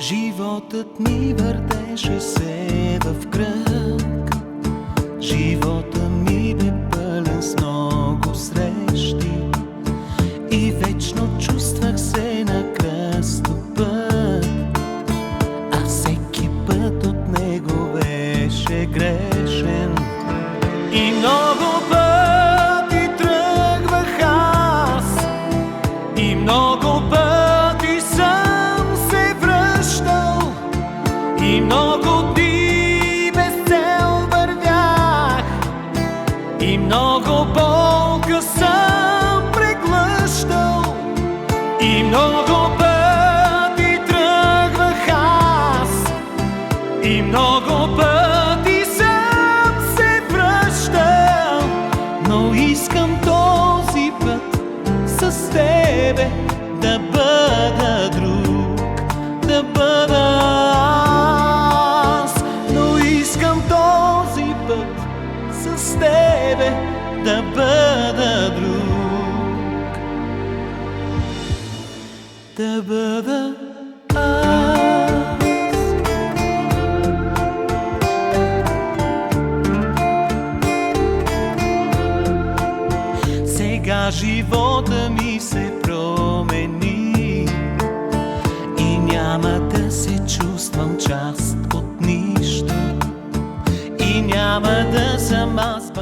Животът ми въртеше се в кръг. Живота ми бе пълен с много срещи и вечно чувствах се на кръстопът, а всеки път от него беше грешен. И много пъти тръгвах аз, и много пъти съм се връщал, и много дни без цел вървях, и много болка съм преглъщал. И много пъти тръгвах аз, и много пъти съм се връщал, но искам този път с тебе да бъда друг, да бъда аз. Но искам този път с тебе да бъда друг, да бъда аз. Сега живота ми се промени и няма да се чувствам част от нищо, и няма да съм аз.